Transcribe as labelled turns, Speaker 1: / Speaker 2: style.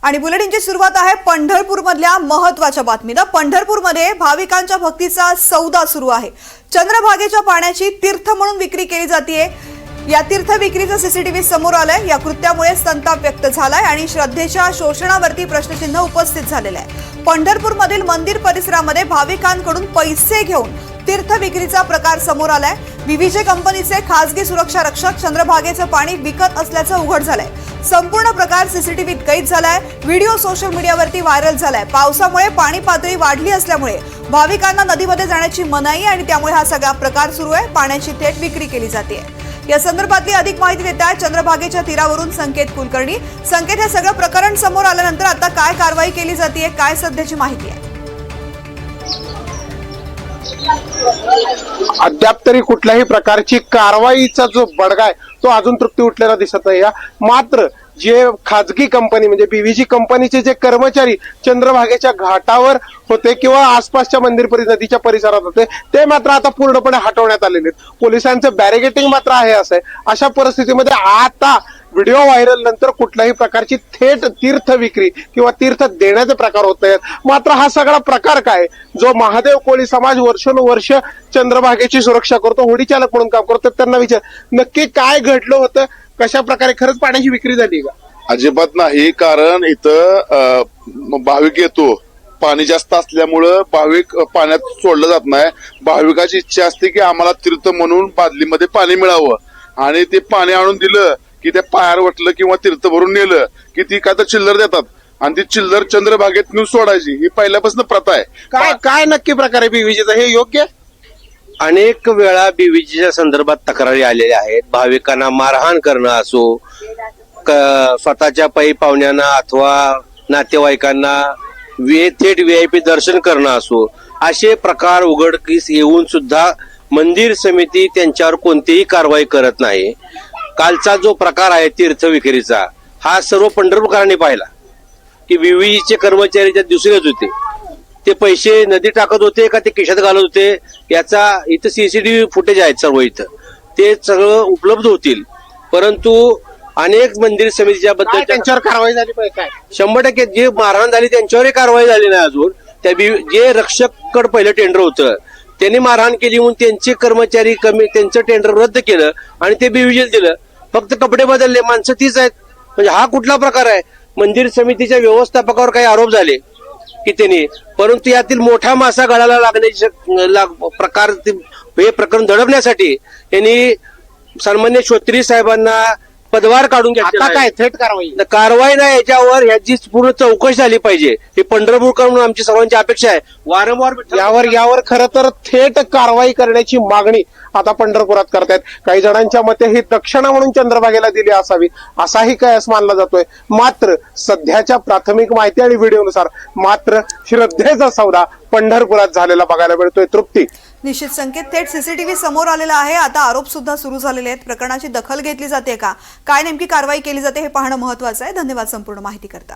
Speaker 1: आणि बुलेटिनची सुरुवात आहे पंढरपूरमधल्या महत्त्वाच्या बातमीनं। पंढरपूरमध्ये भाविकांच्या भक्तीचा सौदा सुरू आहे। चंद्रभागेच्या पाण्याची तीर्थ म्हणून विक्री केली जाते। या तीर्थ विक्रीचं सीसीटीव्ही समोर आलंय। या कृत्यामुळे संताप व्यक्त झालाय आणि श्रद्धेच्या शोषणावरती प्रश्नचिन्ह उपस्थित झालेलं आहे। पंढरपूरमधील मंदिर परिसरामध्ये भाविकांकडून पैसे घेऊन तीर्थ विक्रीचा प्रकार समोर आलाय। बीव्हीजे कंपनीचे खासगी सुरक्षा रक्षक चंद्रभागेचं पाणी विकत असल्याचं उघड झालंय। संपूर्ण प्रकार सीसीटीव्हीत कैद झालाय। व्हिडिओ सोशल मीडियावरती व्हायरल झालाय। पावसामुळे पाणी पातळी वाढली असल्यामुळे भाविकांना नदीमध्ये जाण्याची मनाई आणि त्यामुळे हा सगळा प्रकार सुरू आहे। पाण्याची थेट विक्री केली जाते। या संदर्भातली अधिक माहिती देत आहेत चंद्रभागेच्या तीरावरून संकेत कुलकर्णी। संकेत, हे सगळं प्रकरण समोर आल्यानंतर आता काय कारवाई केली जाते, काय सध्याची माहिती आहे?
Speaker 2: अद्याप तरी कुठल्याही प्रकारची कारवाईचा जो बडगा आहे तो अजून तृप्ती उठलेला दिसत नाही। मात्र जे खाजगी कंपनी म्हणजे बीव्हीजी कंपनीचे जे कर्मचारी चंद्रभागेच्या घाटावर होते किंवा आसपासच्या नदीच्या परिसरात होते ते मात्र आता पूर्णपणे हटवण्यात आलेले आहेत। पोलिसांचं बॅरिगेटिंग मात्र आहे असं आहे। अशा परिस्थितीमध्ये आता व्हिडिओ व्हायरल नंतर कुठल्याही प्रकारची थेट तीर्थ विक्री किंवा तीर्थ देण्याचे प्रकार होत नाहीत। मात्र हा सगळा प्रकार काय, जो महादेव कोळी समाज वर्षानुवर्ष चंद्रभागेची सुरक्षा करतो, होडी चालक म्हणून काम करतो, त्यांना विचार नक्की काय घडलं होतं, कशा प्रकारे खरंच पाण्याची विक्री झाली का?
Speaker 3: अजिबात नाही, कारण इथं भाविक येतो, पाणी जास्त असल्यामुळं भाविक पाण्यात सोडलं जात नाही। भाविकाची इच्छा असते की आम्हाला तीर्थ म्हणून बादलीमध्ये पाणी मिळावं आणि ते पाणी आणून दिलं की त्या पायावर वटलं किंवा तीर्थ भरून नेलं की ती काय तर चिल्लर देतात आणि ती चिल्लर चंद्रभागेत नेऊन सोडायची, ही पहिल्यापासून प्रथा आहे।
Speaker 2: काय काय नक्की प्रकार आहे बीव्हीजीचा, हे योग्य?
Speaker 4: अनेक वेळा बीव्हीजीच्या संदर्भात तक्रारी आलेल्या आहेत। भाविकांना मारहाण करणं असो, स्वतःच्या पै पाहुण्यांना अथवा नातेवाईकांना थेट व्हीआयपी दर्शन करणं असो, असे प्रकार उघडकीस येऊन सुद्धा मंदिर समिती त्यांच्यावर कोणतीही कारवाई करत नाही। कालचा जो प्रकार आहे तीर्थ विक्रीचा, हा सर्व पंढरपूरकरांनी पाहिला की बीव्हीजीचे कर्मचारी त्या दुसरेच होते, ते पैसे नदी टाकत होते का ते खिशात घालत होते, याचा इथं सीसीटीव्ही फुटेज आहेत सर्व, इथं ते सगळं उपलब्ध होतील। परंतु अनेक मंदिर समितीच्या बद्दल
Speaker 2: त्यांच्यावर कारवाई झाली पाहिजे काय?
Speaker 4: 100% जे मारहाण झाली त्यांच्यावरही कारवाई झाली नाही अजून। त्या जे रक्षक पहिलं टेंडर होतं त्यांनी मारहाण केली म्हणून त्यांचे कर्मचारी त्यांचं टेंडर रद्द केलं आणि ते बीव्हीजीला दिलं, फक्त कपडे बदलले, माणसं तीच आहेत। म्हणजे हा कुठला प्रकार आहे? मंदिर समितीच्या व्यवस्थापकावर काही आरोप झाले की त्यांनी, परंतु यातील मोठा मासा गळाला लागण्याचे प्रकार, हे प्रकरण दडपण्यासाठी यांनी सन्मान्य श्रोत्री साहेबांना पदभार काढून घेतला।
Speaker 2: काय थेट
Speaker 4: कारवाई नाही, याच्यावर ह्याची पूर्ण चौकशी झाली पाहिजे, हे पंढरपूरकडून आमची सर्वांची अपेक्षा आहे। वारंवार
Speaker 2: यावर खरं तर थेट कारवाई करण्याची मागणी आता पंढरपुरात करतायत। काही जणांच्या मते ही दक्षिणा म्हणून चंद्रभागेला दिली असावी असाही कयास मानला जातोय। मात्र सध्याच्या प्राथमिक माहिती आणि व्हिडिओनुसार मात्र श्रद्धेचा सौदा पंढरपुरात झालेला बघायला मिळतोय। तृप्ती,
Speaker 1: निश्चित संकेत, थेट सीसीटीव्ही समोर आलेला आहे। आता आरोप सुद्धा सुरू झालेले आहेत। प्रकरणाची दखल घेतली जाते का, काय नेमकी कारवाई केली जाते हे पाहणं महत्त्वाचं आहे। धन्यवाद संपूर्ण माहिती करता।